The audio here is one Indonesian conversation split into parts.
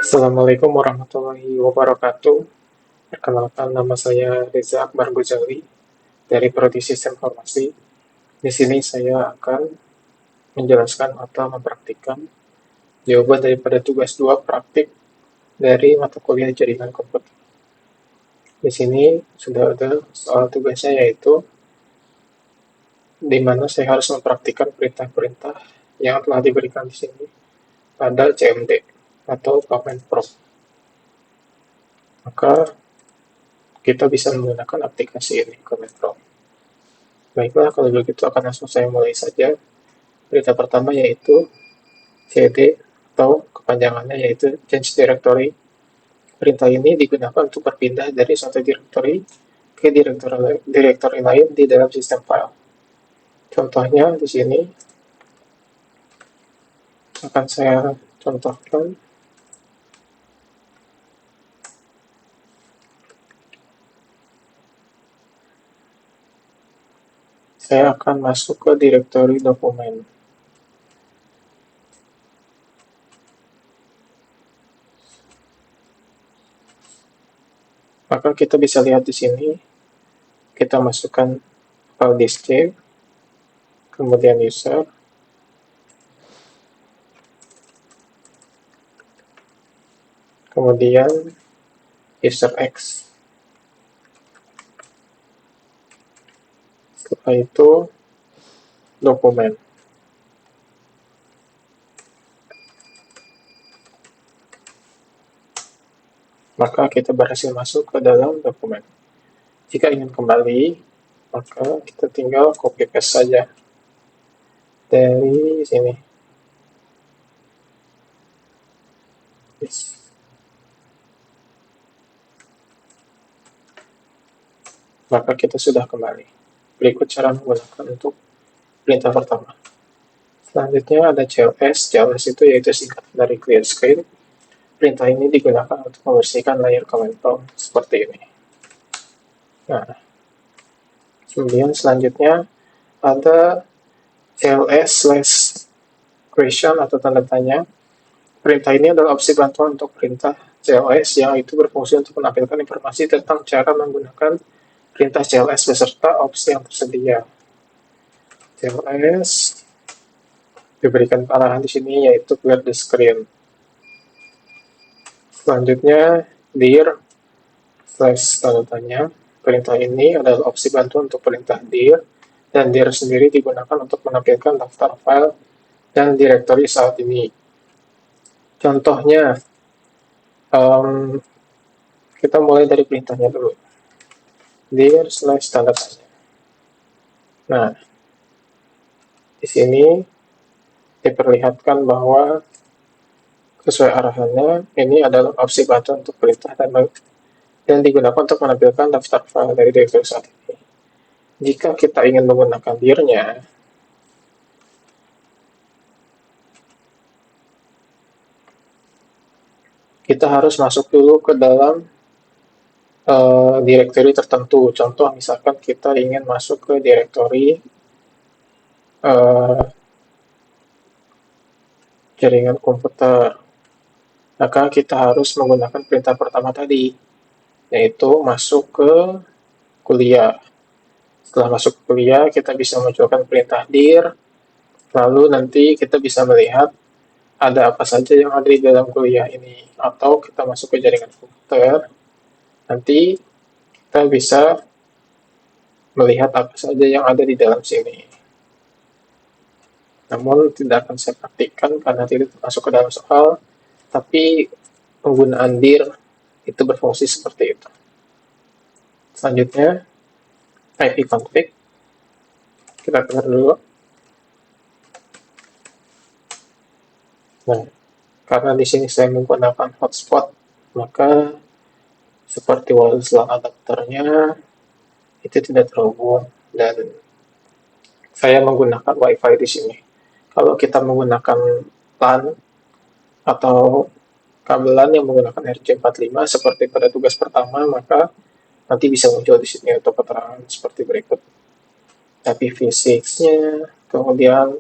Assalamualaikum warahmatullahi wabarakatuh. Perkenalkan, nama saya Reza Akbar Gozali dari Prodi Sistem Informasi. Di sini saya akan menjelaskan atau mempraktikkan jawaban daripada tugas 2 praktik dari mata kuliah jaringan komputer. Di sini sudah ada soal tugasnya, yaitu di mana saya harus mempraktikkan perintah-perintah yang telah diberikan di sini pada CMD atau Command Prompt. Maka kita bisa menggunakan aplikasi ini, Command Prompt. Baiklah, kalau begitu akan langsung saya mulai saja. Perintah pertama yaitu cd atau kepanjangannya yaitu change directory. Perintah ini digunakan untuk berpindah dari suatu directory ke directory lain di dalam sistem file. Contohnya di sini akan saya contohkan. Saya akan masuk ke directory dokumen. Maka kita bisa lihat di sini, kita masukkan file disk C, kemudian user, kemudian user X. Setelah itu dokumen. Maka kita berhasil masuk ke dalam dokumen. Jika ingin kembali, maka kita tinggal copy paste saja dari sini. Yes. Maka kita sudah kembali. Berikut cara menggunakan untuk perintah pertama. Selanjutnya ada CLS. CLS itu yaitu singkat dari clear screen. Perintah ini digunakan untuk membersihkan layar command prompt seperti ini. Nah, kemudian selanjutnya ada CLS/question atau tanda tanya. Perintah ini adalah opsi bantuan untuk perintah CLS yang itu berfungsi untuk menampilkan informasi tentang cara menggunakan perintah CLS beserta opsi yang tersedia. CLS diberikan arahan di sini yaitu clear the screen. Selanjutnya dir tanda tanya. Perintah ini adalah opsi bantuan untuk perintah dir, dan dir sendiri digunakan untuk menampilkan daftar file dan directory saat ini. Contohnya, kita mulai dari perintahnya dulu. dir/tanda tanya. Nah, di sini diperlihatkan bahwa sesuai arahannya, ini adalah opsi bantuan untuk perintah dan digunakan untuk menampilkan daftar file dari directory saat ini. Jika kita ingin menggunakan dir-nya, kita harus masuk dulu ke dalam directory tertentu. Contoh, misalkan kita ingin masuk ke directory jaringan komputer, maka kita harus menggunakan perintah pertama tadi, yaitu masuk ke kuliah. Setelah masuk ke kuliah, kita bisa munculkan perintah dir, lalu nanti kita bisa melihat ada apa saja yang ada di dalam kuliah ini. Atau kita masuk ke jaringan komputer, nanti kita bisa melihat apa saja yang ada di dalam sini. Namun tidak akan saya praktikkan karena tidak masuk ke dalam soal, tapi penggunaan dir itu berfungsi seperti itu. Selanjutnya, ipconfig. Kita keluar dulu. Nah, karena di sini saya menggunakan hotspot, maka seperti wireless LAN adapternya itu tidak terhubung, dan saya menggunakan WiFi di sini. Kalau kita menggunakan LAN atau kabelan yang menggunakan RJ45 seperti pada tugas pertama, maka nanti bisa muncul di sini untuk keterangan seperti berikut. IPv6-nya, kemudian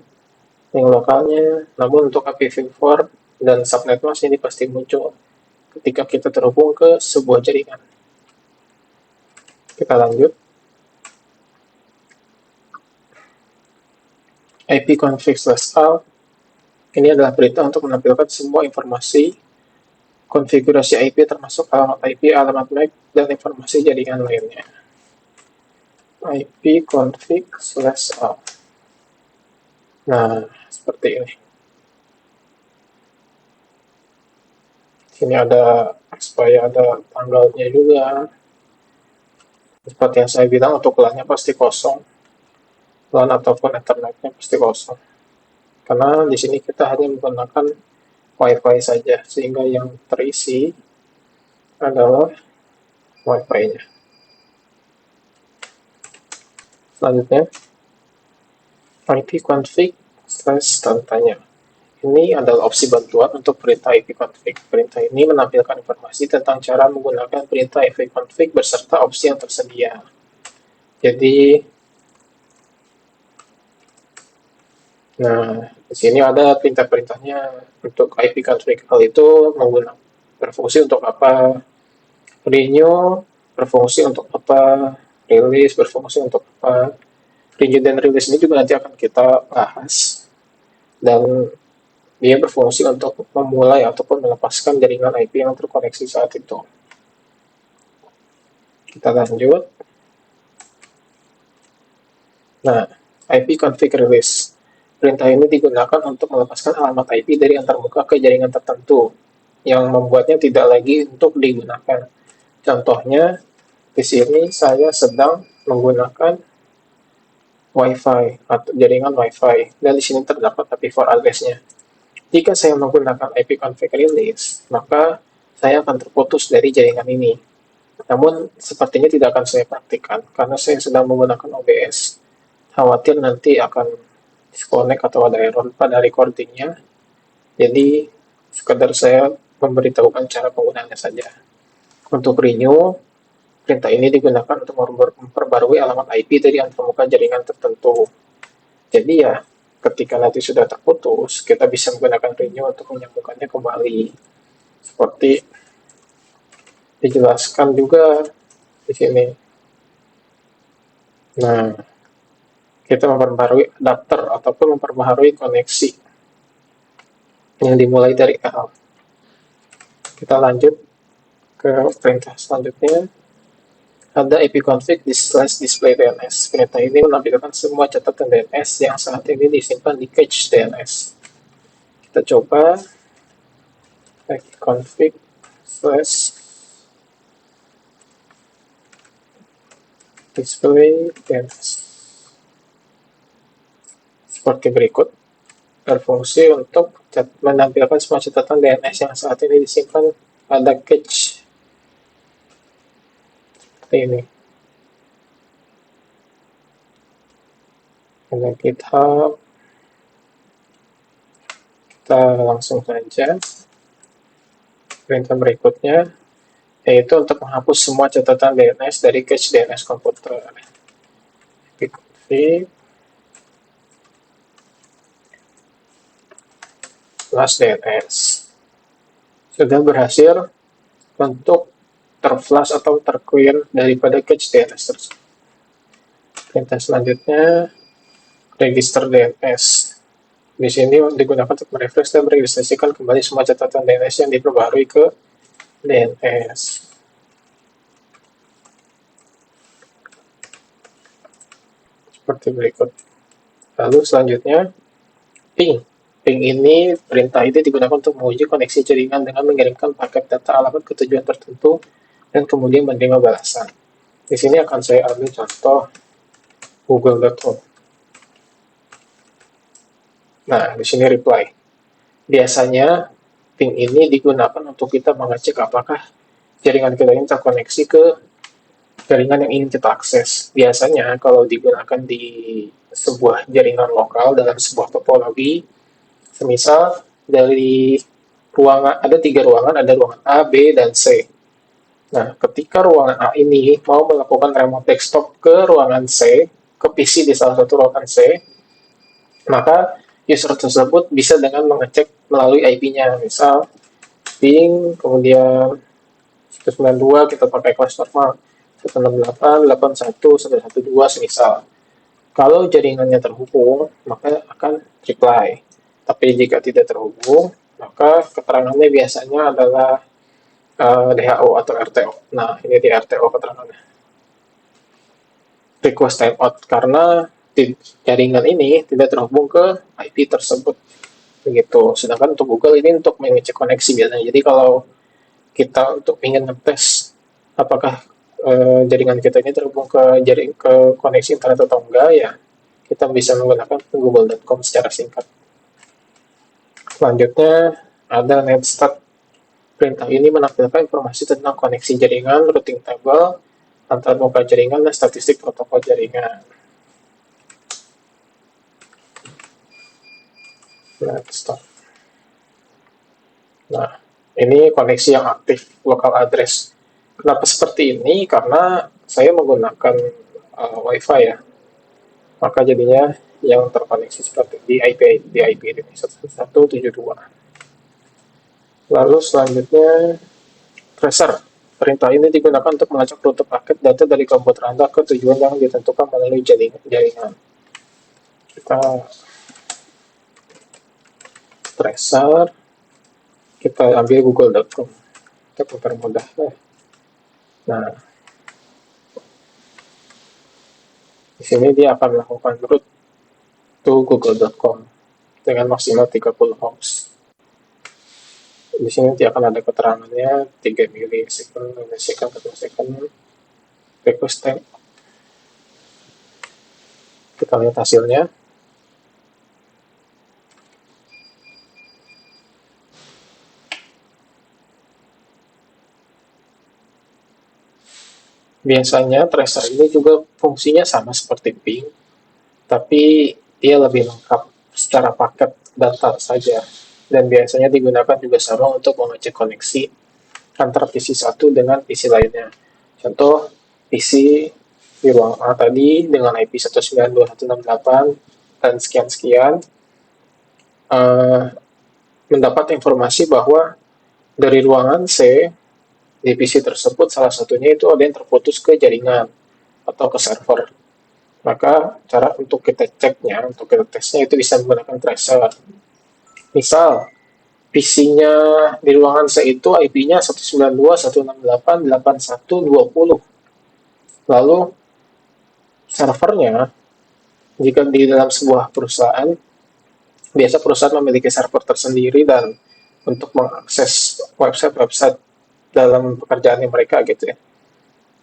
link lokalnya. Namun untuk IPv4 dan subnet mask ini pasti muncul ketika kita terhubung ke sebuah jaringan. Kita lanjut. ipconfig/alt ini adalah perintah untuk menampilkan semua informasi konfigurasi IP termasuk alamat IP, alamat MAC, dan informasi jaringan lainnya. ipconfig/alt. Nah, seperti ini. Sini ada supaya ada tanggalnya juga. Seperti yang saya bilang, untuk LAN-nya pasti kosong. LAN ataupun Ethernet-nya pasti kosong. Karena di sini kita hanya menggunakan Wi-Fi saja, sehingga yang terisi adalah Wi-Fi-nya. Selanjutnya, ipconfig/tanda. Ini adalah opsi bantuan untuk perintah ipconfig. Perintah ini menampilkan informasi tentang cara menggunakan perintah ipconfig beserta opsi yang tersedia. Jadi, nah, di sini ada perintah-perintahnya untuk ipconfig. Hal itu menggunakan berfungsi untuk apa? Renew berfungsi untuk apa? Release berfungsi untuk apa? Renew dan release ini juga nanti akan kita bahas. Dan dia berfungsi untuk memulai ataupun melepaskan jaringan IP yang terkoneksi saat itu. Kita lanjut. Nah, ipconfig release. Perintah ini digunakan untuk melepaskan alamat IP dari antarmuka ke jaringan tertentu yang membuatnya tidak lagi untuk digunakan. Contohnya, di sini saya sedang menggunakan Wi-Fi atau jaringan Wi-Fi, dan di sini terdapat IP4 address-nya. Jika saya menggunakan ipconfig release, maka saya akan terputus dari jaringan ini. Namun, sepertinya tidak akan saya praktikkan, karena saya sedang menggunakan OBS. Khawatir nanti akan disconnect atau ada error pada recordingnya. Jadi, sekedar saya memberitahukan cara penggunaannya saja. Untuk renew, perintah ini digunakan untuk memperbarui alamat IP dari antarmuka jaringan tertentu. Jadi ya, ketika nanti sudah terputus, kita bisa menggunakan renew untuk menyambungkannya kembali. Seperti dijelaskan juga di sini. Nah, kita memperbarui adapter ataupun memperbarui koneksi yang dimulai dari L. Kita lanjut ke perintah selanjutnya. Ada ipconfig /display DNS. Perintah ini menampilkan semua catatan DNS yang saat ini disimpan di cache DNS. Kita coba ipconfig /display DNS. Seperti berikut. Berfungsi untuk menampilkan semua catatan DNS yang saat ini disimpan pada cache. Seperti ini. Ada GitHub. Kita langsung saja. Perintah berikutnya yaitu untuk menghapus semua catatan DNS dari cache DNS komputer. ipconfig /DNS sudah berhasil untuk terflash atau terclear daripada cache DNS tersebut. Perintah selanjutnya register DNS. Di sini digunakan untuk merefresh dan meregistrasikan kembali semua catatan DNS yang diperbarui ke DNS. Seperti berikut. Lalu selanjutnya ping. Ping ini, perintah ini digunakan untuk menguji koneksi jaringan dengan mengirimkan paket data alamat ke tujuan tertentu dan kemudian menerima balasan. Di sini akan saya ambil contoh google.com. Nah, di sini reply. Biasanya ping ini digunakan untuk kita mengecek apakah jaringan kita ini terkoneksi ke jaringan yang ingin kita akses. Biasanya kalau digunakan di sebuah jaringan lokal dalam sebuah topologi, semisal dari ruangan, ada 3 ruangan, ada ruangan A, B, dan C. Nah, ketika ruangan A ini mau melakukan remote desktop ke ruangan C, ke PC di salah satu ruangan C, maka user tersebut bisa dengan mengecek melalui IP-nya, misal ping, kemudian 192 kita pakai kelas normal, 168, 81, 112 semisal. Kalau jaringannya terhubung, maka akan reply. Tapi jika tidak terhubung, maka keterangannya biasanya adalah DHO atau RTO. Nah, ini di RTO keterangannya. Request timeout, karena jaringan ini tidak terhubung ke IP tersebut. Begitu. Sedangkan untuk Google ini untuk mengecek koneksi biasanya. Jadi kalau kita untuk ingin ngetes apakah jaringan kita ini terhubung ke koneksi internet atau enggak, ya kita bisa menggunakan google.com secara singkat. Selanjutnya ada netstat. Perintah ini menampilkan informasi tentang koneksi jaringan, routing table, antar muka jaringan, dan statistik protokol jaringan. Netstat. Nah, ini koneksi yang aktif, local address. Kenapa seperti ini? Karena saya menggunakan Wi-Fi ya, maka jadinya yang terkoneksi seperti di IP ini 171.72. Lalu selanjutnya tracer. Perintah ini digunakan untuk melacak rute paket data dari komputer Anda ke tujuan yang ditentukan melalui jaringan. Kita tracer, kita ambil google.com untuk mempermudah. Nah, di sini dia akan melakukan route to google.com dengan maksimal 30 hops. Di sini nanti akan ada keterangannya 3 milisecond, 5 second, 1 second, request time. Kita lihat hasilnya. Biasanya tracer ini juga fungsinya sama seperti ping, tapi dia lebih lengkap secara paket data saja. Dan biasanya digunakan juga sama untuk mengecek koneksi antara PC satu dengan PC lainnya. Contoh, PC di ruang A tadi dengan IP 192.168 dan sekian-sekian mendapat informasi bahwa dari ruangan C di PC tersebut salah satunya itu ada yang terputus ke jaringan atau ke server. Maka cara untuk kita ceknya, untuk kita tesnya itu bisa menggunakan tracer. Misal, PC-nya di ruangan C itu IP-nya 192.168.8120. Lalu servernya, jika di dalam sebuah perusahaan, biasa perusahaan memiliki server tersendiri dan untuk mengakses website-website dalam pekerjaannya mereka gitu ya.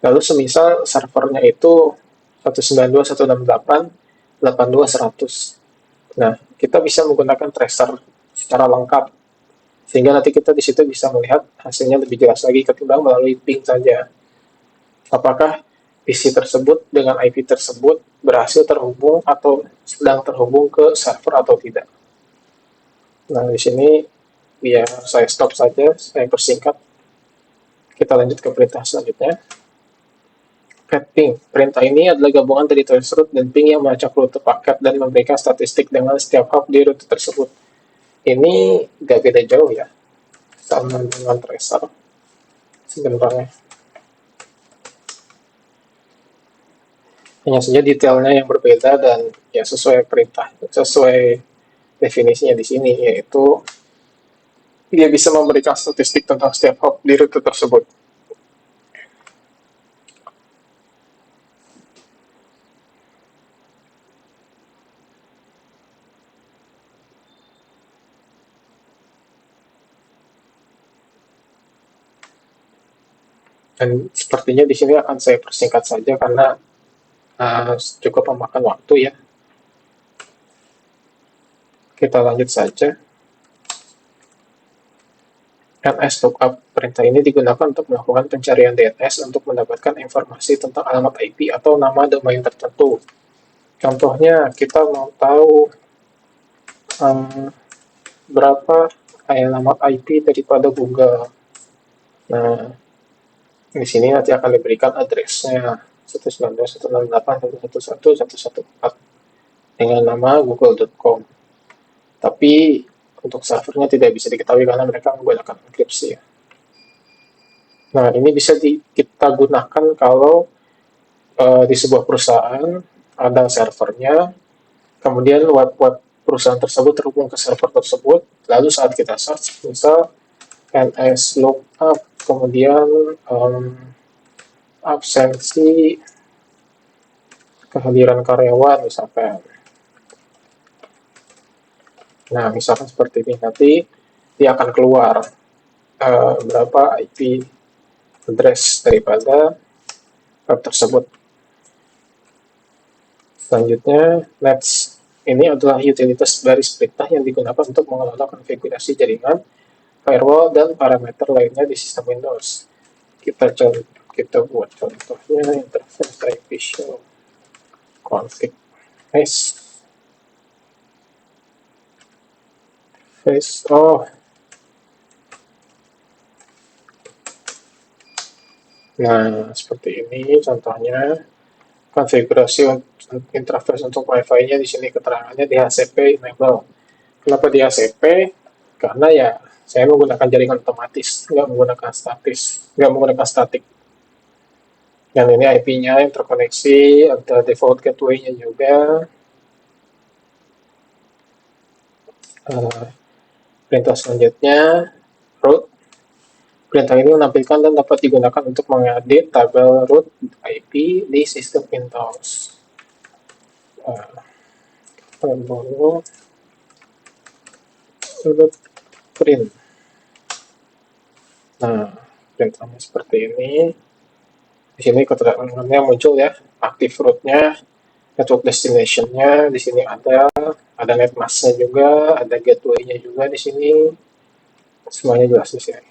Lalu semisal servernya itu 192.168.82.100. Nah, kita bisa menggunakan tracer secara lengkap sehingga nanti kita di situ bisa melihat hasilnya lebih jelas lagi ketimbang melalui ping saja. Apakah PC tersebut dengan IP tersebut berhasil terhubung atau sedang terhubung ke server atau tidak. Nah, di sini biar saya stop saja, saya persingkat. Kita lanjut ke perintah selanjutnya. Ping. Perintah ini adalah gabungan dari traceroute dan ping yang melacak rute paket dan memberikan statistik dengan setiap hop di rute tersebut. Ini gak beda jauh ya, sama dengan tracer sebenarnya. Hanya saja detailnya yang berbeda dan ya sesuai perintah, sesuai definisinya di sini, yaitu dia bisa memberikan statistik tentang setiap hop di rute tersebut. Dan sepertinya di sini akan saya persingkat saja karena cukup memakan waktu ya. Kita lanjut saja. NS lookup. Perintah ini digunakan untuk melakukan pencarian DNS untuk mendapatkan informasi tentang alamat IP atau nama domain tertentu. Contohnya, kita mau tahu berapa alamat IP daripada Google. Nah, di sini nanti akan diberikan address-nya 192.168.111.114 dengan nama google.com. untuk servernya tidak bisa diketahui karena mereka menggunakan enkripsi. Nah, ini bisa kita gunakan kalau di sebuah perusahaan ada servernya, kemudian web perusahaan tersebut terhubung ke server tersebut, lalu saat kita search, misal ns lookup, kemudian absensi kehadiran karyawan misalkan. Nah, misalkan seperti ini, nanti dia akan keluar berapa IP address daripada web tersebut. Selanjutnya, Nets ini adalah utilitas baris perintah yang digunakan untuk mengelola konfigurasi jaringan, firewall, dan parameter lainnya di sistem Windows. Kita buat contohnya interface IP show config face. Nah, seperti ini contohnya konfigurasi interface untuk Wi-Fi-nya. Di sini keterangannya DHCP enable. Kenapa DHCP? Karena ya saya menggunakan jaringan otomatis, nggak menggunakan statik. Dan ini IP-nya yang terkoneksi, ada default gateway-nya juga. Perintah selanjutnya, root. Perintah ini menampilkan dan dapat digunakan untuk mengedit tabel root IP di sistem Windows. Tombol print. Nah, perintahnya seperti ini. Di sini keterangannya muncul ya, aktif rootnya, network destination-nya di sini ada netmask-nya juga, ada gateway-nya juga di sini. Semuanya jelas di sini.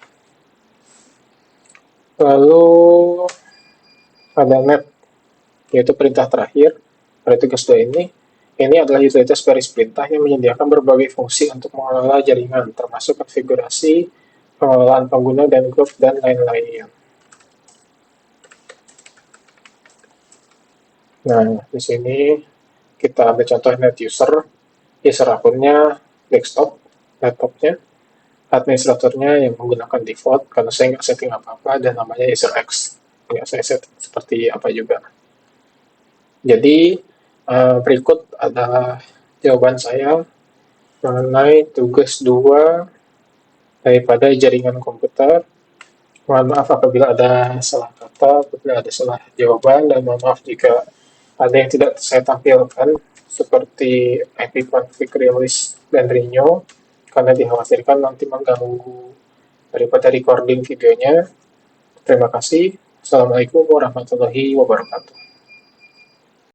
Lalu ada net, yaitu perintah terakhir pada tugas 2 ini. Ini adalah utilitas baris perintah yang menyediakan berbagai fungsi untuk mengelola jaringan, termasuk konfigurasi, pengelolaan pengguna dan grup, dan lain-lain. Nah, di sini kita ambil contoh net user akunnya desktop, laptopnya, administratornya yang menggunakan default, karena saya nggak setting apa-apa, dan namanya user X. Nggak saya set seperti apa juga. Jadi, berikut adalah jawaban saya mengenai tugas 2 daripada jaringan komputer. Mohon maaf apabila ada salah kata, apabila ada salah jawaban, dan mohon maaf jika ada yang tidak saya tampilkan, seperti IP config release dan renew, karena dikhawatirkan nanti mengganggu daripada recording videonya. Terima kasih. Assalamualaikum warahmatullahi wabarakatuh.